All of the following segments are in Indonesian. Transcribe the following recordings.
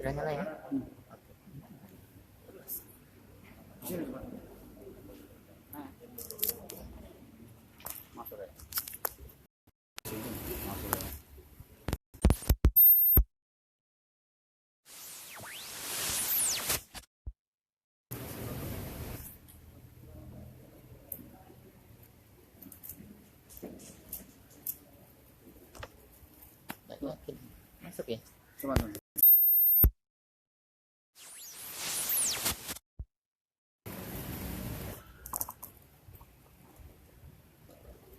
Sudah nyala ya? Masuk ya. Sini masuk ya. Nggak yakin. Masuk ya? Coba dulu.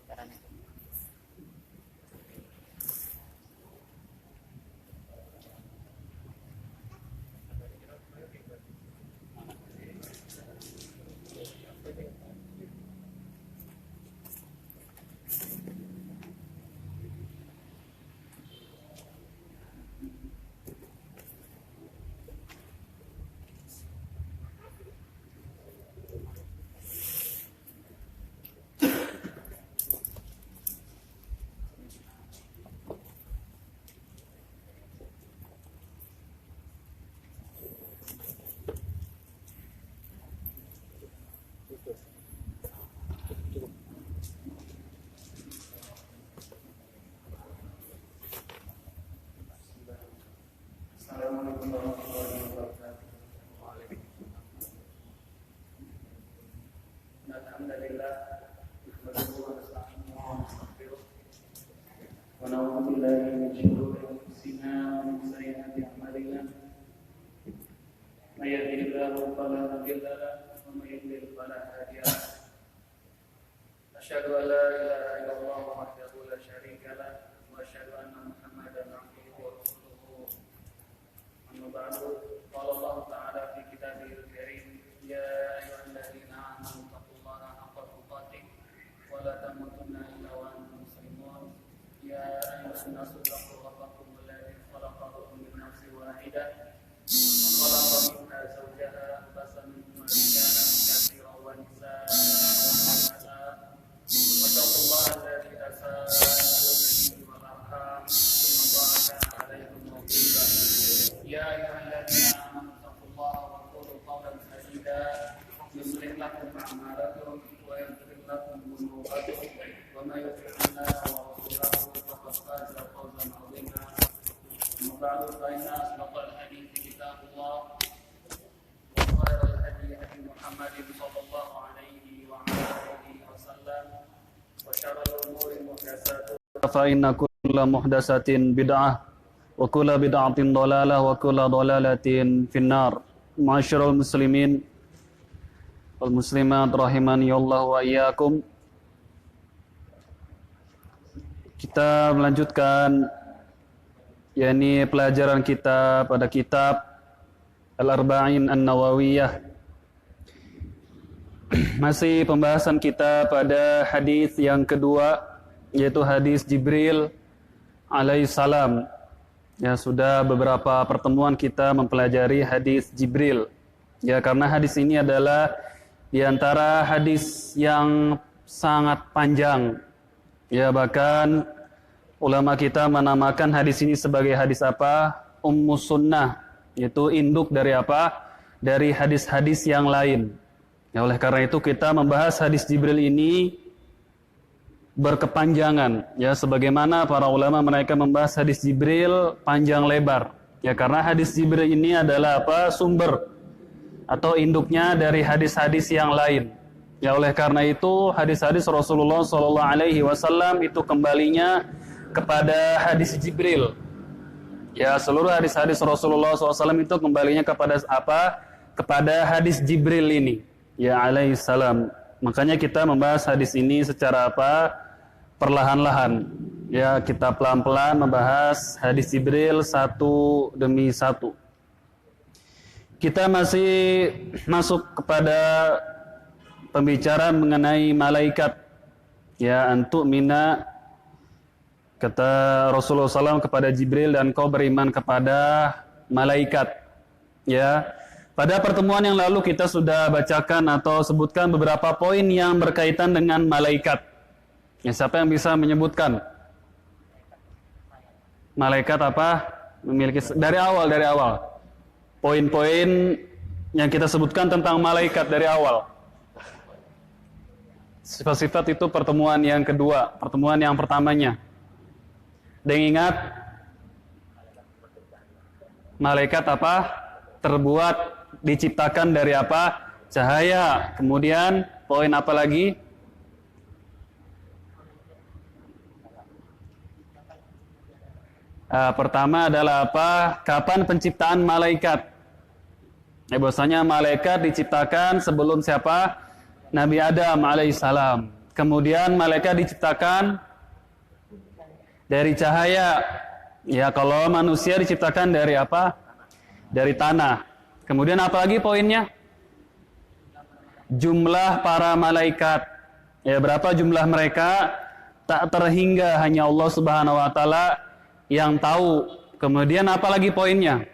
Caranya. Assalamualaikum warahmatullahi wabarakatuh. Alhamdulillah, nahmaduhu wa nasta'inuhu wa nastaghfiruh. Wa na'udzu billahi min shururi anfusina wa min sayyiati a'malina. May yahdihillahu fala mudilla lahu wa may yudlil fala hadiya lahu. Asyhadu an la ilaha illallah wahdahu la syarika lahu wa asyhadu anna Muhammadan 'abduhu wa rasuluh. أما بعد قال الله تعالى في كتابه الكريم يا أيها الذين آمنوا اتقوا الله حق تقاته ولا تموتن إلا وأنتم مسلمون يا أيها الناس اتقوا ربكم الذي خلقكم من نفس واحدة وخلق منها زوجها وبث منهما رجالا كثيرا ونساء واتقوا الله الذي تساءلون به والأرحام إن الله كان عليكم رقيبا يا أيها الذين آمنوا اتقوا الله وقولوا قولا سديدا يصلح لكم أعمالكم ويغفر لكم ذنوبكم ومن يطع الله ورسوله فقد فاز فوزا عظيما أما بعد فإن أصدق الحديث كتاب الله وخير الهدي هدي محمد صلى الله عليه وعلى آله وسلم وشر الأمور محدثاتها فإن كل محدثة بدعة وكل بدعة ضلالة وكل ضلالة في النار. Ma'asyiral muslimin wal muslimat rahimani Allah wa iyyakum. Kita melanjutkan yakni pelajaran kita pada kitab Al-Arba'in An-Nawawiyah. Masih pembahasan kita pada hadis yang kedua, yaitu hadis Jibril alaihissalam. Ya, sudah beberapa pertemuan kita mempelajari hadis Jibril. Ya, karena hadis ini adalah di antara hadis yang sangat panjang. Ya, bahkan ulama kita menamakan hadis ini sebagai hadis apa? Ummus Sunnah, yaitu induk dari apa? Dari hadis-hadis yang lain. Ya, oleh karena itu kita membahas hadis Jibril ini berkepanjangan, ya, sebagaimana para ulama mereka membahas hadis Jibril panjang lebar, ya, karena hadis Jibril ini adalah apa? Sumber atau induknya dari hadis-hadis yang lain. Ya, oleh karena itu hadis-hadis Rasulullah SAW itu kembalinya kepada hadis Jibril. Ya, seluruh hadis-hadis Rasulullah SAW itu kembalinya kepada apa? Kepada hadis Jibril ini, ya, alaihissalam. Makanya kita membahas hadis ini secara apa? Perlahan-lahan. Ya, kita pelan-pelan membahas hadis Jibril satu demi satu. Kita masih masuk kepada pembicaraan mengenai malaikat. Ya, antu mina, kata Rasulullah SAW kepada Jibril, dan kau beriman kepada malaikat. Ya, pada pertemuan yang lalu kita sudah bacakan atau sebutkan beberapa poin yang berkaitan dengan malaikat. Ya, siapa yang bisa menyebutkan? Malaikat apa? Memiliki dari awal. poin-poin yang kita sebutkan tentang malaikat dari awal. Sifat-sifat itu pertemuan yang kedua, pertemuan yang pertamanya. Dan ingat, malaikat apa? Terbuat, diciptakan dari apa? Cahaya. Kemudian poin apa lagi? Pertama adalah apa? Kapan penciptaan malaikat? Bahwasanya malaikat diciptakan sebelum siapa? Nabi Adam alaihissalam. Kemudian malaikat diciptakan dari cahaya. Ya, kalau manusia diciptakan dari apa? Dari tanah. Kemudian apa lagi poinnya? Jumlah para malaikat. Ya, berapa jumlah mereka? Tak terhingga, hanya Allah Subhanahu wa taala yang tahu. Kemudian apa lagi poinnya?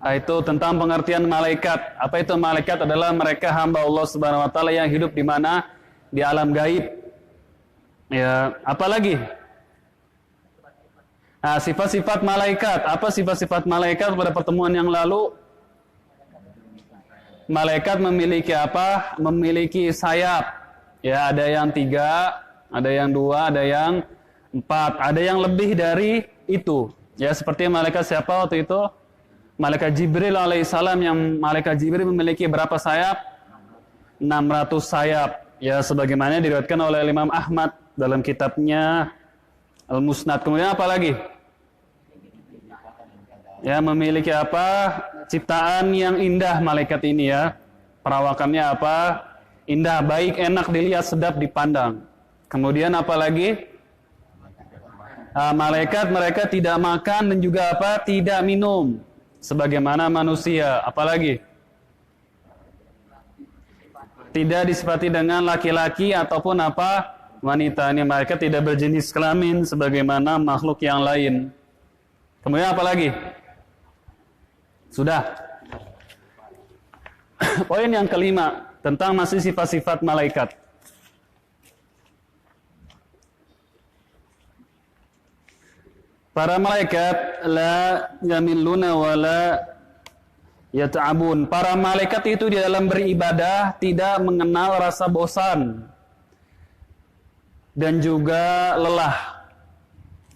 Itu tentang pengertian malaikat. Apa itu malaikat? Adalah mereka hamba Allah Subhanahu wa taala yang hidup di mana? Di alam gaib. Ya, apa lagi? Sifat-sifat malaikat. Apa sifat-sifat malaikat pada pertemuan yang lalu? Malaikat memiliki apa? Memiliki sayap. Ya, ada yang 3, ada yang 2, ada yang 4, ada yang lebih dari itu. Ya, seperti malaikat siapa waktu itu? Malaikat Jibril alaihissalam, yang malaikat Jibril memiliki berapa sayap? 600 sayap. Ya, sebagaimana diriwayatkan oleh Imam Ahmad dalam kitabnya Al-Musnad. Kemudian apa lagi? Ya, memiliki apa? Ciptaan yang indah malaikat ini ya. Perawakannya apa? Indah, baik, enak dilihat, sedap dipandang. Kemudian apa lagi? Malaikat mereka tidak makan dan juga apa? Tidak minum. Sebagaimana manusia. Apalagi? Tidak disifati dengan laki-laki ataupun apa? Wanita. Ini mereka tidak berjenis kelamin sebagaimana makhluk yang lain. Kemudian apa lagi? Sudah. Poin yang kelima tentang masih sifat-sifat malaikat. Para malaikat la yamilluna wala yata'abun. Para malaikat itu di dalam beribadah tidak mengenal rasa bosan dan juga lelah.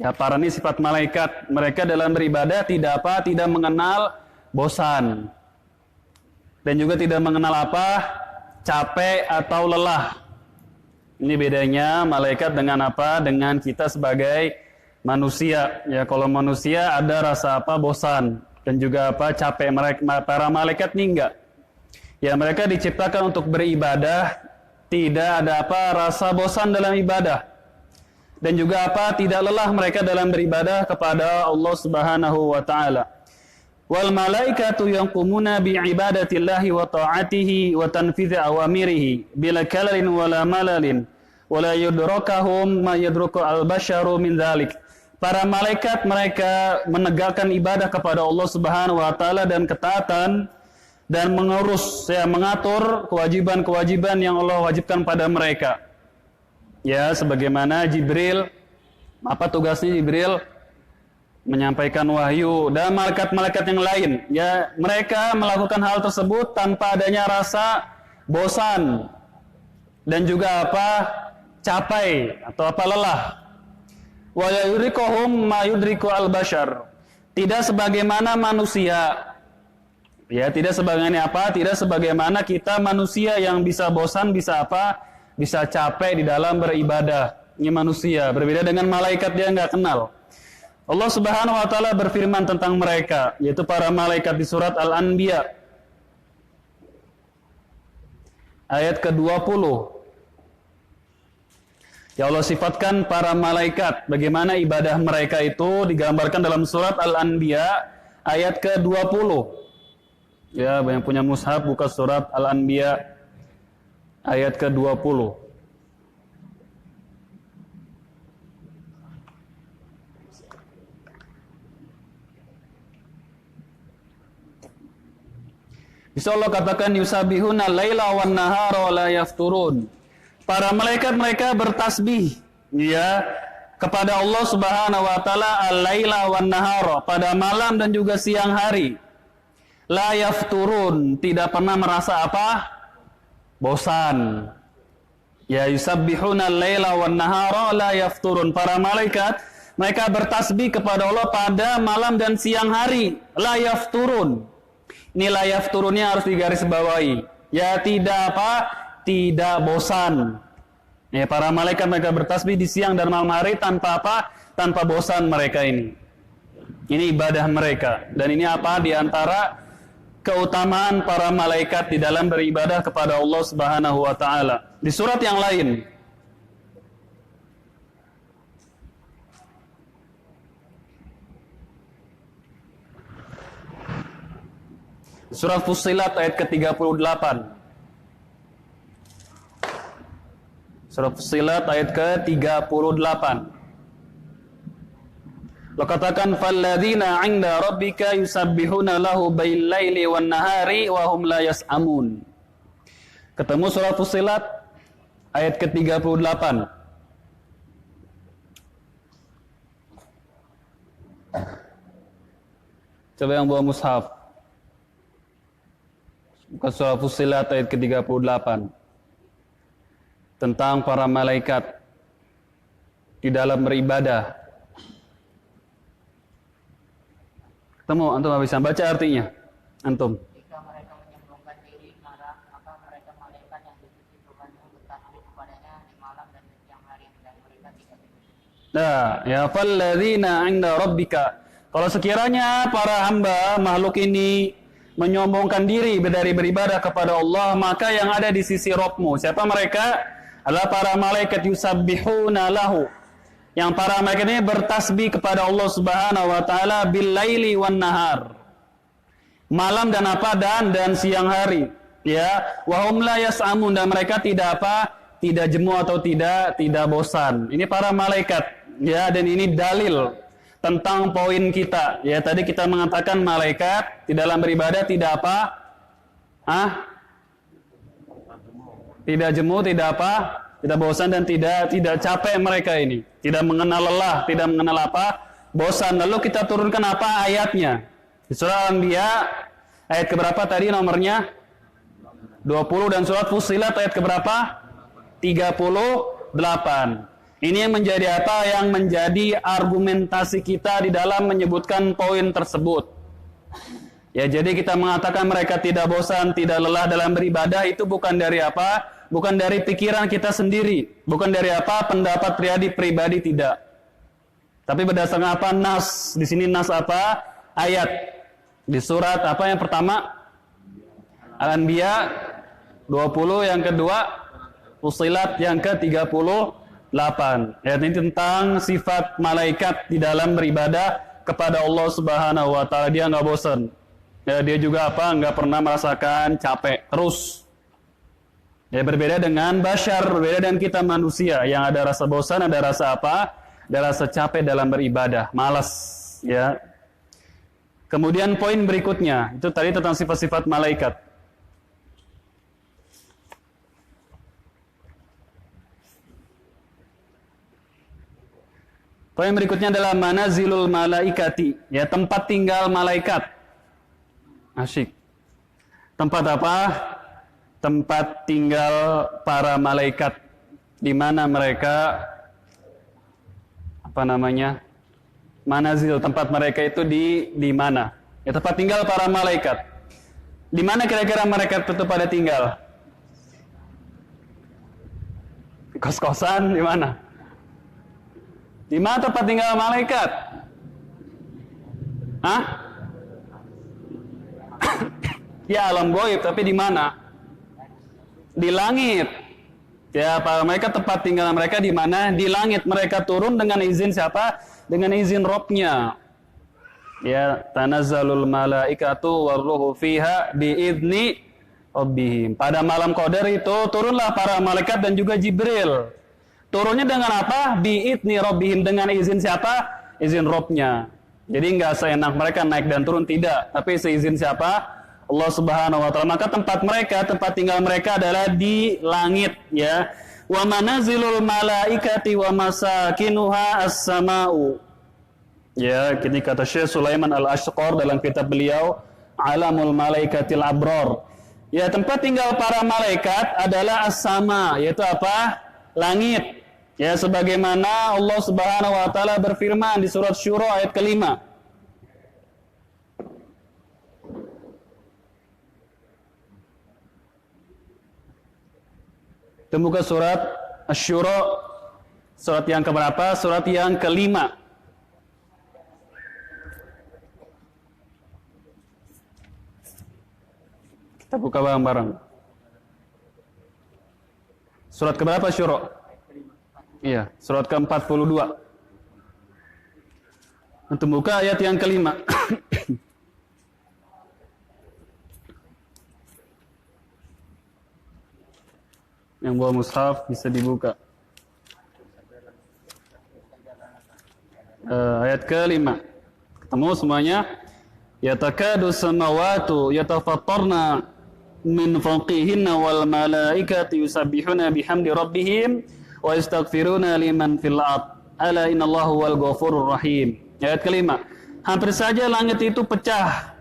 Ya, para ini sifat malaikat. Mereka dalam beribadah tidak apa? Tidak mengenal bosan. Dan juga tidak mengenal apa? Capek atau lelah. Ini bedanya malaikat dengan apa? Dengan kita sebagai manusia. Ya, kalau manusia ada rasa apa? Bosan dan juga apa? Capek. Para malaikat ini enggak. Ya, mereka diciptakan untuk beribadah, tidak ada apa? Rasa bosan dalam ibadah. Dan juga apa? Tidak lelah mereka dalam beribadah kepada Allah Subhanahu wa taala. Wal malaikatu yanqumuna bi ibadatillahi wa ta'atihi wa tanfidhi awamirihi bila kalalin wala malalin wala yudrakahum ma yudraku al-basharu min dzalik. Para malaikat mereka menegakkan ibadah kepada Allah Subhanahu wa taala dan ketaatan dan mengurus, mengatur kewajiban-kewajiban yang Allah wajibkan pada mereka. Ya, sebagaimana Jibril, apa tugasnya Jibril? Menyampaikan wahyu, dan malaikat-malaikat yang lain. Ya, mereka melakukan hal tersebut tanpa adanya rasa bosan dan juga apa? Capek atau apa? Lelah. Wa yudrikuhum ma yudriku al-bashar. Tidak sebagaimana manusia. Ya, tidak sebagaimana apa? Tidak sebagaimana kita manusia yang bisa bosan, bisa apa? Bisa capek di dalam beribadah. Ini manusia, berbeda dengan malaikat, dia enggak kenal. Allah Subhanahu wa taala berfirman tentang mereka, yaitu para malaikat di surat Al-Anbiya ayat ke-20. Ya, Allah sifatkan para malaikat, bagaimana ibadah mereka itu digambarkan dalam surat Al-Anbiya ayat ke-20. Ya, yang punya mushaf buka surat Al-Anbiya ayat ke-20. Bisa Allah katakan yusabihuna laila wan nahara wa la yafturun. Para malaikat mereka bertasbih, ya, kepada Allah Subhanahu wa taala al-laila wan nahara, pada malam dan juga siang hari. La yafturun, tidak pernah merasa apa? Bosan. Ya yusabbihuna al-laila wan nahara la yafturun. Para malaikat mereka bertasbih kepada Allah pada malam dan siang hari. La yafturun. Ini la yafturunnya harus digarisbawahi. Ya tidak apa? Tidak bosan. Ya, para malaikat mereka bertasbih di siang dan malam hari tanpa apa? Tanpa bosan mereka ini. Ini ibadah mereka. Dan ini apa? Di antara keutamaan para malaikat di dalam beribadah kepada Allah Subhanahu wa taala. Di surat yang lain, Surah Fussilat ayat ke-38. Surah Fussilat ayat ke-38. Allah katakan falladzina 'inda rabbika yusabbihuna lahu bil laili wan nahari wa hum la yas'amun. Ketemu surah Fussilat ayat ke-38. Coba yang bawa mushaf. Buka surah Fussilat ayat ke-38. Tentang para malaikat di dalam beribadah. Ketemu, antum bisa baca artinya? Antum. Jika mereka menyombongkan diri, maka mereka malaikat yang dipuji Tuhanmu bertasbih kepadanya di malam dan di siang hari, dan mereka tidak dipuji. Nah, ya falladzina 'inda rabbika. Kalau sekiranya para hamba makhluk ini menyombongkan diri dari beribadah kepada Allah, maka yang ada di sisi Rabbmu, siapa mereka? Adalah para malaikat yusabbihuna lahu. Yang para malaikat ini bertasbih kepada Allah Subhanahu wa taala bil laili wan nahar. Malam dan apa? Dan siang hari. Ya, wa hum la yas'amun, dan mereka tidak apa? Tidak jemu atau tidak bosan. Ini para malaikat. Ya, dan ini dalil tentang poin kita. Ya, tadi kita mengatakan malaikat di dalam beribadah tidak apa? Tidak jemu, tidak apa? Tidak bosan dan tidak capek mereka ini. Tidak mengenal lelah, tidak mengenal apa? Bosan. Lalu kita turunkan apa ayatnya? Di surah Al-Anbiya ayat keberapa tadi nomornya? 20, dan surat Fussilat ayat keberapa? 38. Ini yang menjadi apa? Yang menjadi argumentasi kita di dalam menyebutkan poin tersebut. Ya, jadi kita mengatakan mereka tidak bosan, tidak lelah dalam beribadah, itu bukan dari apa? Bukan dari pikiran kita sendiri, bukan dari apa? Pendapat pribadi tidak. Tapi berdasarkan apa? Nas. Di sini nas apa? Ayat. Di surat apa yang pertama? Al-Anbiya 20, yang kedua Fussilat yang ke-38. Ayat ini tentang sifat malaikat di dalam beribadah kepada Allah Subhanahu wa taala. Dia enggak bosan. Ya, dia juga apa? Enggak pernah merasakan capek terus. Ya, berbeda dengan bashar, berbeda dengan kita manusia yang ada rasa bosan, ada rasa apa? Ada rasa capek dalam beribadah, malas, ya. Kemudian poin berikutnya, itu tadi tentang sifat-sifat malaikat. Poin berikutnya adalah manazilul malaikati, ya, tempat tinggal malaikat. Asyik. Tempat apa? Tempat tinggal para malaikat, di mana mereka manazil, tempat mereka itu di mana? Ya, tempat tinggal para malaikat. Di mana kira-kira mereka itu pada tinggal? Di kos-kosan, di mana? Di mana tempat tinggal malaikat? Ya, alam gaib, tapi di mana? Di langit. Ya, para mereka tempat tinggal mereka di mana? Di langit. Mereka turun dengan izin siapa? Dengan izin Rabb-nya. Ya, tanazzalul malaikatu warruhu fiha biizni rabbihim. Pada malam Qadar itu turunlah para malaikat dan juga Jibril. Turunnya dengan apa? Biizni rabbihim, dengan izin siapa? Izin Rabb-nya. Jadi enggak seenak mereka naik dan turun, tidak, tapi seizin siapa? Allah Subhanahu wa taala. Maka tempat tinggal mereka adalah di langit, ya. wa manazilul malaikati wa masakinuha as-sama'u. Ya, ini kata Syekh Sulaiman Al-Ashqar dalam kitab beliau Alamul Malaikatil Abrar. Ya, tempat tinggal para malaikat adalah as-sama, yaitu apa? Langit. Ya, sebagaimana Allah Subhanahu wa taala berfirman di surat Syura ayat ke-5. Temukan surat Asy-Syura, surat yang keberapa? Surat yang ke-5. Kita buka bareng-bareng. Surat keberapa Syura? Iya, surat ke-42. Untuk buka ayat yang ke-5. Yang bawa mushaf bisa dibuka. Ayat ke-5. Ketemu semuanya? Yatakadu samawatu yatafattarna min fawqihinna wal malaikatu yusabbihuna bihamdi rabbihim wa yastaghfiruna liman fil ard. Ala innallaha wal ghafurur rahim. Ayat ke-5. Hampir saja langit itu pecah.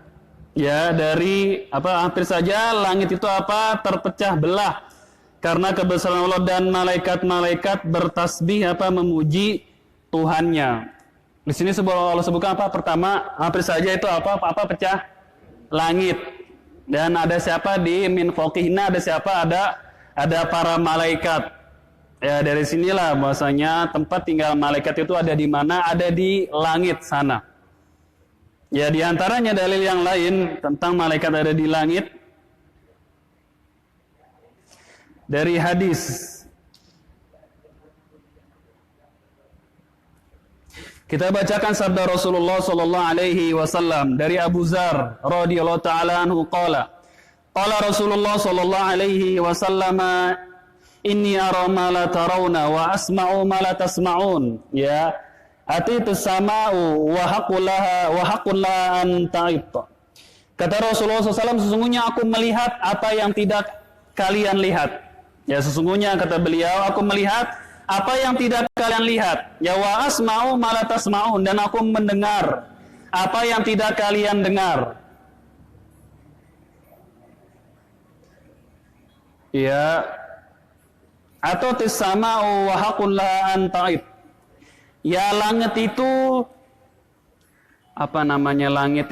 Ya, dari apa? Hampir saja langit itu apa? Terpecah belah. Karena kebesaran Allah dan malaikat-malaikat bertasbih apa? Memuji Tuhannya. Di sini Allah sebutkan apa? Pertama, hampir saja itu apa? Apa pecah? Langit. Dan ada siapa di min fawqihna? Ada siapa? Ada para malaikat. Ya, dari sinilah bahwasanya tempat tinggal malaikat itu ada di mana? Ada di langit sana. Ya, di antaranya dalil yang lain tentang malaikat ada di langit dari hadis. Kita bacakan sabda Rasulullah sallallahu alaihi wasallam dari Abu Dzar radhiyallahu taala anhu qala Rasulullah sallallahu alaihi wasallam inni ara ma la tarawna wa asma'u ma la tasma'un. Ya, atitu sama'u wa haqqulaha an ta'it. Kata Rasulullah SAW, sesungguhnya aku melihat apa yang tidak kalian lihat. Ya, sesungguhnya kata beliau, aku melihat apa yang tidak kalian lihat. Ya, wa asma'u ma la tasma'un, dan aku mendengar apa yang tidak kalian dengar. Ya, atau tisama'u wa haqqulaha an ta'it. Ya, langit itu apa namanya langit